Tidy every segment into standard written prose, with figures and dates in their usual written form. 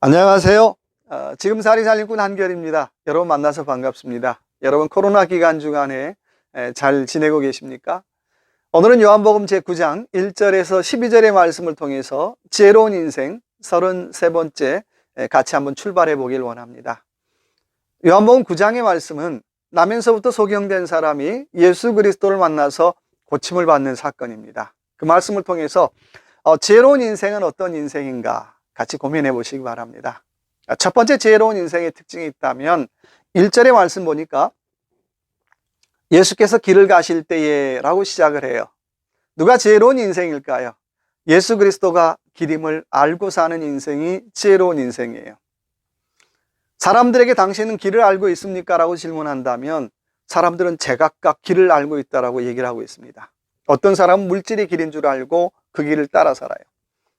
안녕하세요. 지금 살이 살림꾼 한결입니다. 여러분 만나서 반갑습니다. 여러분 코로나 기간 주간에 잘 지내고 계십니까? 오늘은 요한복음 제9장 1절에서 12절의 말씀을 통해서 지혜로운 인생 33번째 같이 한번 출발해 보길 원합니다. 요한복음 9장의 말씀은 나면서부터 소경된 사람이 예수 그리스도를 만나서 고침을 받는 사건입니다. 그 말씀을 통해서 지혜로운 인생은 어떤 인생인가 같이 고민해 보시기 바랍니다. 첫 번째 지혜로운 인생의 특징이 있다면 1절의 말씀 보니까 예수께서 길을 가실 때에 라고 시작을 해요. 누가 지혜로운 인생일까요? 예수 그리스도가 길임을 알고 사는 인생이 지혜로운 인생이에요. 사람들에게 당신은 길을 알고 있습니까? 라고 질문한다면 사람들은 제각각 길을 알고 있다라고 얘기를 하고 있습니다. 어떤 사람은 물질이 길인 줄 알고 그 길을 따라 살아요.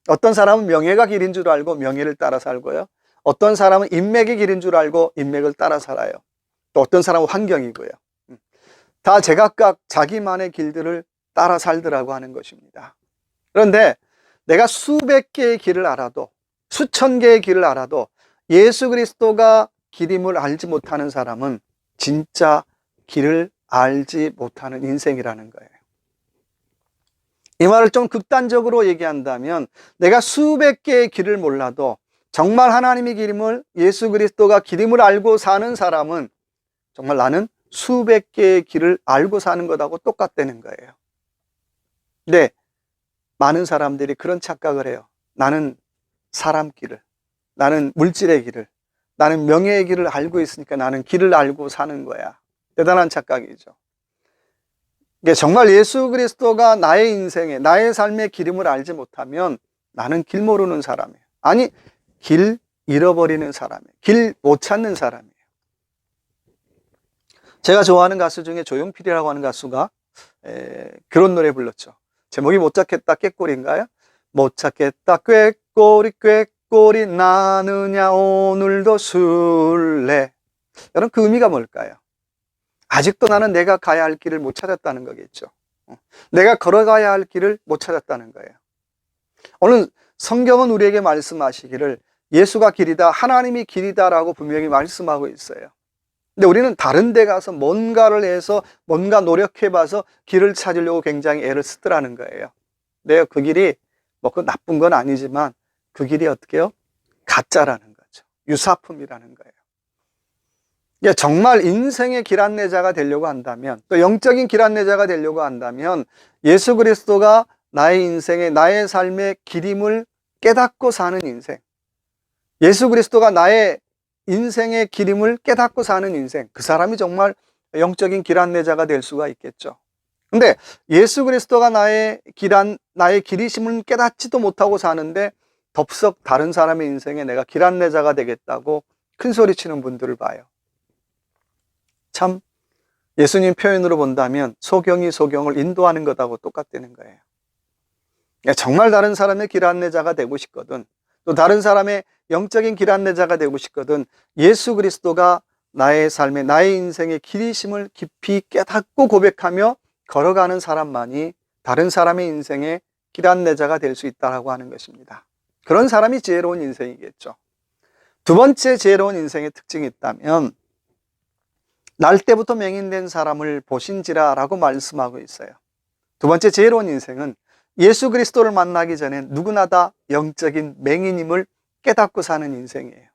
어떤 사람은 명예가 길인 줄 알고 명예를 따라 살고요. 어떤 사람은 인맥이 길인 줄 알고 인맥을 따라 살아요. 또 어떤 사람은 환경이고요. 다 제각각 자기만의 길들을 따라 살더라고 하는 것입니다. 그런데 내가 수백 개의 길을 알아도 수천 개의 길을 알아도 예수 그리스도가 길임을 알지 못하는 사람은 진짜 길을 알지 못하는 인생이라는 거예요. 이 말을 좀 극단적으로 얘기한다면 내가 수백 개의 길을 몰라도 정말 하나님의 길임을 예수 그리스도가 길임을 알고 사는 사람은 정말 나는 수백 개의 길을 알고 사는 것하고 똑같다는 거예요. 근데 많은 사람들이 그런 착각을 해요. 나는 사람 길을, 나는 물질의 길을, 나는 명예의 길을 알고 있으니까 나는 길을 알고 사는 거야. 대단한 착각이죠. 정말 예수 그리스도가 나의 인생에, 나의 삶의 길임을 알지 못하면 나는 길 모르는 사람이에요. 아니, 길 잃어버리는 사람이에요. 길 못 찾는 사람이에요. 제가 좋아하는 가수 중에 조용필이라고 하는 가수가 그런 노래 불렀죠. 제목이 못 찾겠다 꾀꼬리인가요? 못 찾겠다 꾀꼬리 나느냐 오늘도 술래. 여러분 그 의미가 뭘까요? 아직도 나는 내가 가야 할 길을 못 찾았다는 거겠죠. 내가 걸어가야 할 길을 못 찾았다는 거예요. 오늘 성경은 우리에게 말씀하시기를 예수가 길이다, 하나님이 길이다라고 분명히 말씀하고 있어요. 근데 우리는 다른 데 가서 뭔가를 해서 뭔가 노력해봐서 길을 찾으려고 굉장히 애를 쓰더라는 거예요. 네, 그 길이 그 나쁜 건 아니지만 그 길이 어떻게 해요? 가짜라는 거죠. 유사품이라는 거예요. 정말 인생의 길 안내자가 되려고 한다면, 또 영적인 길 안내자가 되려고 한다면 예수 그리스도가 나의 인생의, 나의 삶의 길임을 깨닫고 사는 인생, 예수 그리스도가 나의 인생의 길임을 깨닫고 사는 인생, 그 사람이 정말 영적인 길 안내자가 될 수가 있겠죠. 근데 예수 그리스도가 나의 길이심을 깨닫지도 못하고 사는데 덥석 다른 사람의 인생에 내가 길 안내자가 되겠다고 큰 소리 치는 분들을 봐요. 참 예수님 표현으로 본다면 소경이 소경을 인도하는 것하고 똑같다는 거예요. 정말 다른 사람의 길 안내자가 되고 싶거든, 또 다른 사람의 영적인 길 안내자가 되고 싶거든, 예수 그리스도가 나의 삶에, 나의 인생의 길이심을 깊이 깨닫고 고백하며 걸어가는 사람만이 다른 사람의 인생의 길 안내자가 될 수 있다고 하는 것입니다. 그런 사람이 지혜로운 인생이겠죠. 두 번째 지혜로운 인생의 특징이 있다면 날 때부터 맹인된 사람을 보신지라 라고 말씀하고 있어요. 두 번째 지혜로운 인생은 예수 그리스도를 만나기 전에 누구나 다 영적인 맹인임을 깨닫고 사는 인생이에요.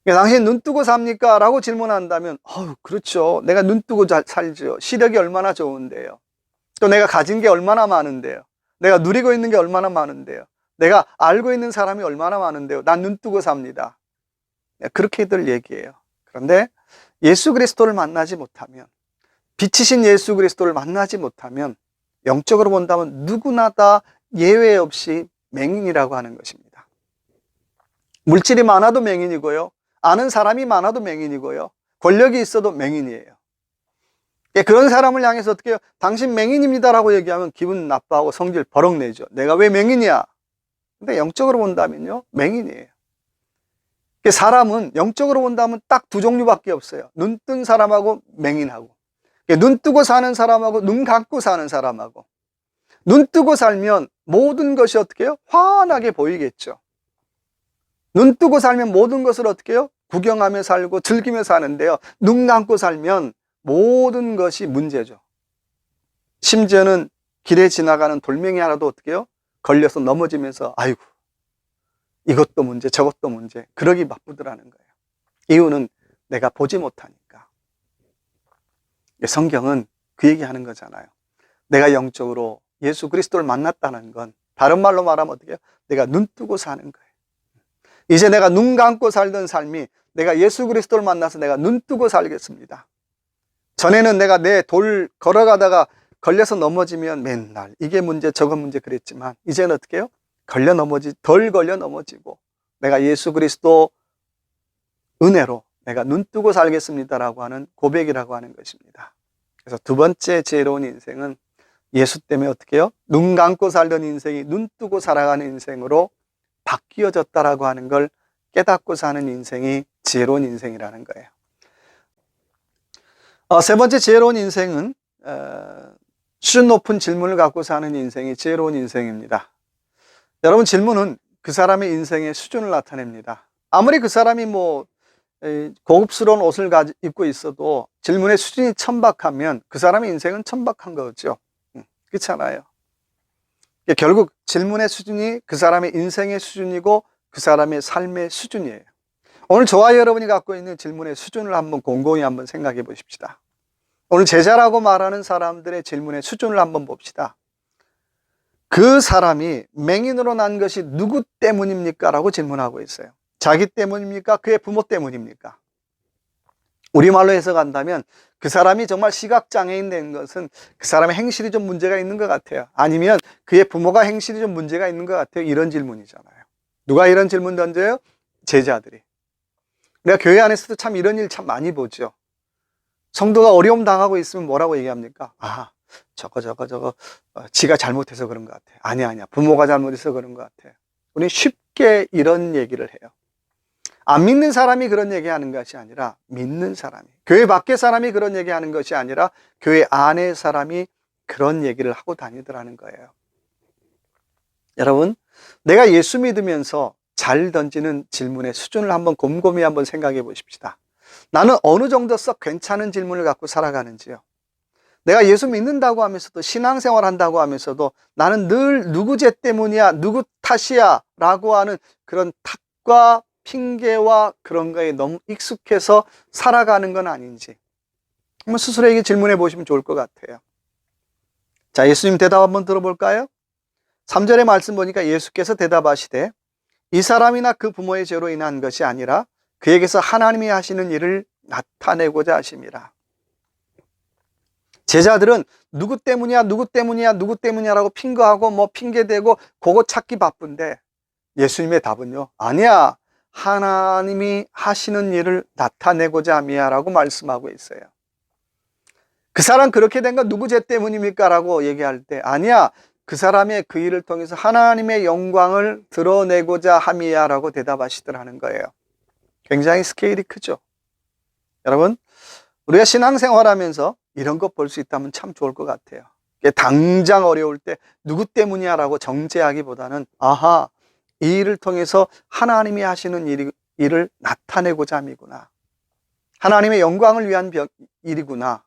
당신 눈 뜨고 삽니까? 라고 질문한다면 그렇죠. 내가 눈 뜨고 살죠. 시력이 얼마나 좋은데요. 또 내가 가진 게 얼마나 많은데요. 내가 누리고 있는 게 얼마나 많은데요. 내가 알고 있는 사람이 얼마나 많은데요. 난 눈 뜨고 삽니다. 그렇게들 얘기해요. 그런데 예수 그리스도를 만나지 못하면, 빛이신 예수 그리스도를 만나지 못하면 영적으로 본다면 누구나 다 예외 없이 맹인이라고 하는 것입니다. 물질이 많아도 맹인이고요, 아는 사람이 많아도 맹인이고요, 권력이 있어도 맹인이에요. 그런 사람을 향해서 어떻게 해요? 당신 맹인입니다 라고 얘기하면 기분 나빠하고 성질 버럭 내죠. 내가 왜 맹인이야? 근데 영적으로 본다면요, 맹인이에요. 사람은 영적으로 본다면 딱 두 종류밖에 없어요. 눈 뜬 사람하고 맹인하고, 눈 뜨고 사는 사람하고 눈 감고 사는 사람하고. 눈 뜨고 살면 모든 것이 어떻게 해요? 환하게 보이겠죠. 눈 뜨고 살면 모든 것을 어떻게 해요? 구경하며 살고 즐기며 사는데요. 눈 감고 살면 모든 것이 문제죠. 심지어는 길에 지나가는 돌멩이 하나도 어떻게 해요? 걸려서 넘어지면서 아이고 이것도 문제 저것도 문제 그러기 바쁘더라는 거예요. 이유는 내가 보지 못하니까. 성경은 그 얘기하는 거잖아요. 내가 영적으로 예수 그리스도를 만났다는 건 다른 말로 말하면 어떻게 해요? 내가 눈 뜨고 사는 거예요. 이제 내가 눈 감고 살던 삶이 내가 예수 그리스도를 만나서 내가 눈 뜨고 살겠습니다. 전에는 내가 내 돌 걸어가다가 걸려서 넘어지면 맨날 이게 문제 저거 문제 그랬지만 이제는 어떻게 해요? 덜 걸려 넘어지고 내가 예수 그리스도 은혜로 내가 눈 뜨고 살겠습니다라고 하는 고백이라고 하는 것입니다. 그래서 두 번째 지혜로운 인생은 예수 때문에 어떻게 해요? 눈 감고 살던 인생이 눈 뜨고 살아가는 인생으로 바뀌어졌다라고 하는 걸 깨닫고 사는 인생이 지혜로운 인생이라는 거예요. 세 번째 지혜로운 인생은 수준 높은 질문을 갖고 사는 인생이 지혜로운 인생입니다. 여러분, 질문은 그 사람의 인생의 수준을 나타냅니다. 아무리 그 사람이 고급스러운 옷을 입고 있어도 질문의 수준이 천박하면 그 사람의 인생은 천박한 거죠. 그렇잖아요. 결국 질문의 수준이 그 사람의 인생의 수준이고 그 사람의 삶의 수준이에요. 오늘 저와 여러분이 갖고 있는 질문의 수준을 한번 공공히 한번 생각해 보십시다. 오늘 제자라고 말하는 사람들의 질문의 수준을 한번 봅시다. 그 사람이 맹인으로 난 것이 누구 때문입니까? 라고 질문하고 있어요. 자기 때문입니까? 그의 부모 때문입니까? 우리말로 해석한다면 그 사람이 정말 시각장애인 된 것은 그 사람의 행실이 좀 문제가 있는 것 같아요. 아니면 그의 부모가 행실이 좀 문제가 있는 것 같아요. 이런 질문이잖아요. 누가 이런 질문 던져요? 제자들이. 우리가 교회 안에서도 참 이런 일 참 많이 보죠. 성도가 어려움 당하고 있으면 뭐라고 얘기합니까? 저거 지가 잘못해서 그런 것 같아. 아니야 부모가 잘못해서 그런 것 같아. 우리 쉽게 이런 얘기를 해요. 안 믿는 사람이 그런 얘기하는 것이 아니라 믿는 사람이, 교회 밖의 사람이 그런 얘기하는 것이 아니라 교회 안의 사람이 그런 얘기를 하고 다니더라는 거예요. 여러분, 내가 예수 믿으면서 잘 던지는 질문의 수준을 한번 곰곰이 한번 생각해 보십시다. 나는 어느 정도 썩 괜찮은 질문을 갖고 살아가는지요. 내가 예수 믿는다고 하면서도 신앙생활 한다고 하면서도 나는 늘 누구 죄 때문이야, 누구 탓이야 라고 하는 그런 탓과 핑계와 그런 거에 너무 익숙해서 살아가는 건 아닌지 한번 스스로에게 질문해 보시면 좋을 것 같아요. 자, 예수님 대답 한번 들어볼까요? 3절의 말씀 보니까 예수께서 대답하시되 이 사람이나 그 부모의 죄로 인한 것이 아니라 그에게서 하나님이 하시는 일을 나타내고자 하심이라. 제자들은 누구 때문이야 라고 핑거하고 핑계대고 그거 찾기 바쁜데 예수님의 답은요, 아니야, 하나님이 하시는 일을 나타내고자 함이야 라고 말씀하고 있어요. 그 사람 그렇게 된 건 누구 죄 때문입니까? 라고 얘기할 때 아니야, 그 사람의 그 일을 통해서 하나님의 영광을 드러내고자 함이야 라고 대답하시더라는 거예요. 굉장히 스케일이 크죠. 여러분, 우리가 신앙생활하면서 이런 것 볼 수 있다면 참 좋을 것 같아요. 당장 어려울 때 누구 때문이야 라고 정죄하기보다는 이 일을 통해서 하나님이 하시는 일을 나타내고자 함이구나, 하나님의 영광을 위한 일이구나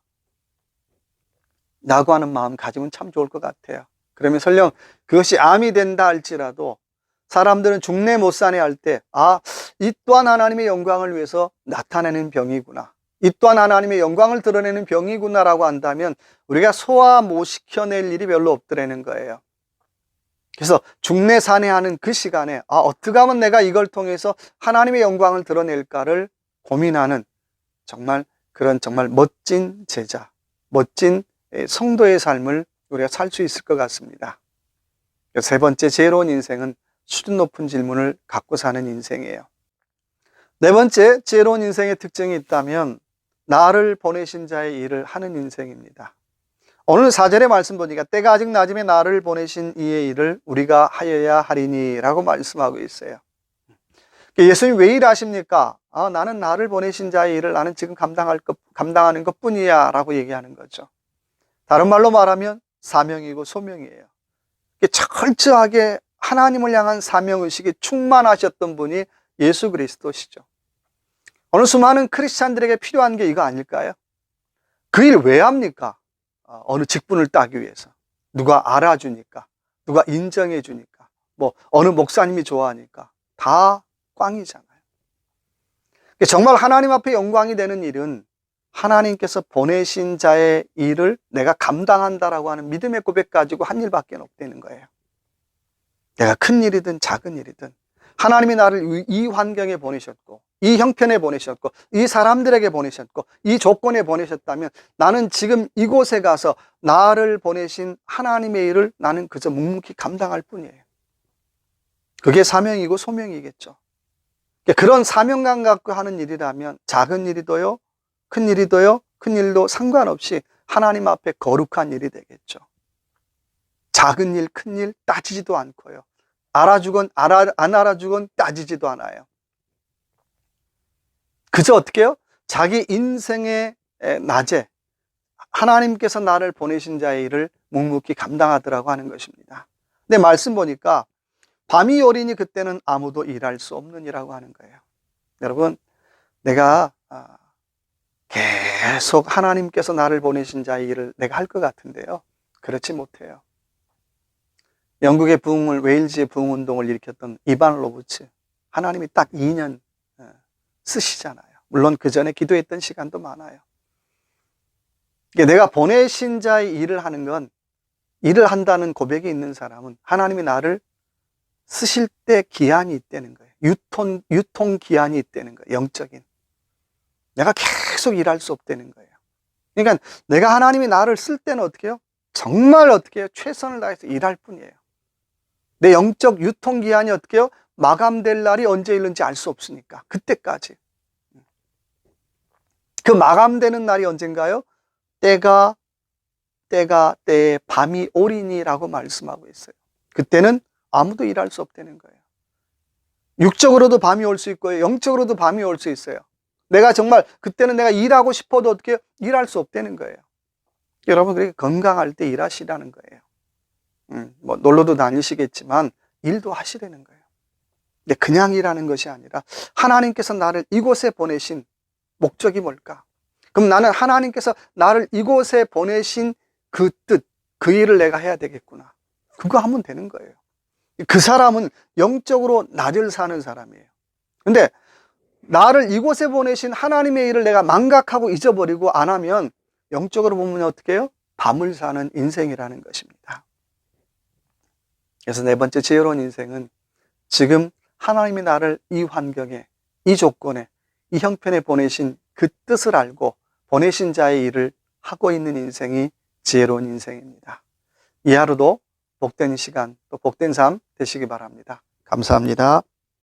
라고 하는 마음 가지면 참 좋을 것 같아요. 그러면 설령 그것이 암이 된다 할지라도 사람들은 중내 못 사네 할 때 이 또한 하나님의 영광을 위해서 나타내는 병이구나, 이 또한 하나님의 영광을 드러내는 병이구나 라고 한다면 우리가 소화 못 시켜낼 일이 별로 없더라는 거예요. 그래서 중내 산해하는 그 시간에 어떻게 하면 내가 이걸 통해서 하나님의 영광을 드러낼까를 고민하는 정말 멋진 제자, 멋진 성도의 삶을 우리가 살 수 있을 것 같습니다. 세 번째 지혜로운 인생은 수준 높은 질문을 갖고 사는 인생이에요. 네 번째 지혜로운 인생의 특징이 있다면 나를 보내신 자의 일을 하는 인생입니다. 오늘 4절의 말씀 보니까 때가 아직 낮음에 나를 보내신 이의 일을 우리가 하여야 하리니 라고 말씀하고 있어요. 예수님 왜 일하십니까? 나는 나를 보내신 자의 일을 나는 지금 감당하는 것 뿐이야 라고 얘기하는 거죠. 다른 말로 말하면 사명이고 소명이에요. 철저하게 하나님을 향한 사명의식이 충만하셨던 분이 예수 그리스도시죠. 오늘 수많은 크리스찬들에게 필요한 게 이거 아닐까요? 그 일 왜 합니까? 어느 직분을 따기 위해서. 누가 알아주니까, 누가 인정해 주니까, 뭐 어느 목사님이 좋아하니까. 다 꽝이잖아요. 정말 하나님 앞에 영광이 되는 일은 하나님께서 보내신 자의 일을 내가 감당한다라고 하는 믿음의 고백 가지고 한 일밖에 없다는 거예요. 내가 큰 일이든 작은 일이든 하나님이 나를 이 환경에 보내셨고, 이 형편에 보내셨고, 이 사람들에게 보내셨고, 이 조건에 보내셨다면 나는 지금 이곳에 가서 나를 보내신 하나님의 일을 나는 그저 묵묵히 감당할 뿐이에요. 그게 사명이고 소명이겠죠. 그런 사명감 갖고 하는 일이라면 작은 일이도요, 큰 일이도요, 큰 일도 상관없이 하나님 앞에 거룩한 일이 되겠죠. 작은 일, 큰 일 따지지도 않고요. 알아주건 안 알아주건 따지지도 않아요. 그저 어떻게 해요? 자기 인생의 낮에 하나님께서 나를 보내신 자의 일을 묵묵히 감당하더라고 하는 것입니다. 근데 말씀 보니까 밤이 오리니 그때는 아무도 일할 수 없는 이라고 하는 거예요. 여러분, 내가 계속 하나님께서 나를 보내신 자의 일을 내가 할 것 같은데요, 그렇지 못해요. 영국의 부흥을, 웨일즈의 부흥운동을 일으켰던 이반 로버츠, 하나님이 딱 2년 쓰시잖아요. 물론 그 전에 기도했던 시간도 많아요. 내가 보내신 자의 일을 하는 건, 일을 한다는 고백이 있는 사람은 하나님이 나를 쓰실 때 기한이 있다는 거예요. 유통 기한이 있다는 거예요. 영적인. 내가 계속 일할 수 없다는 거예요. 그러니까 내가 하나님이 나를 쓸 때는 어떻게 해요? 정말 어떻게 해요? 최선을 다해서 일할 뿐이에요. 내 영적 유통기한이 어떻게 해요? 마감될 날이 언제 있는지 알 수 없으니까. 그때까지. 그 마감되는 날이 언젠가요? 때에 밤이 오리니라고 말씀하고 있어요. 그때는 아무도 일할 수 없다는 거예요. 육적으로도 밤이 올 수 있고요, 영적으로도 밤이 올 수 있어요. 내가 정말 그때는 내가 일하고 싶어도 어떻게 해요? 일할 수 없다는 거예요. 여러분, 그렇게 건강할 때 일하시라는 거예요. 뭐 놀러도 다니시겠지만 일도 하시라는 거예요. 근데 그냥 일하는 것이 아니라 하나님께서 나를 이곳에 보내신 목적이 뭘까? 그럼 나는 하나님께서 나를 이곳에 보내신 그 뜻, 그 일을 내가 해야 되겠구나. 그거 하면 되는 거예요. 그 사람은 영적으로 낮을 사는 사람이에요. 근데 나를 이곳에 보내신 하나님의 일을 내가 망각하고 잊어버리고 안 하면 영적으로 보면 어떻게 해요? 밤을 사는 인생이라는 것입니다. 그래서 네 번째 지혜로운 인생은 지금 하나님이 나를 이 환경에, 이 조건에, 이 형편에 보내신 그 뜻을 알고 보내신 자의 일을 하고 있는 인생이 지혜로운 인생입니다. 이 하루도 복된 시간, 또 복된 삶 되시기 바랍니다. 감사합니다.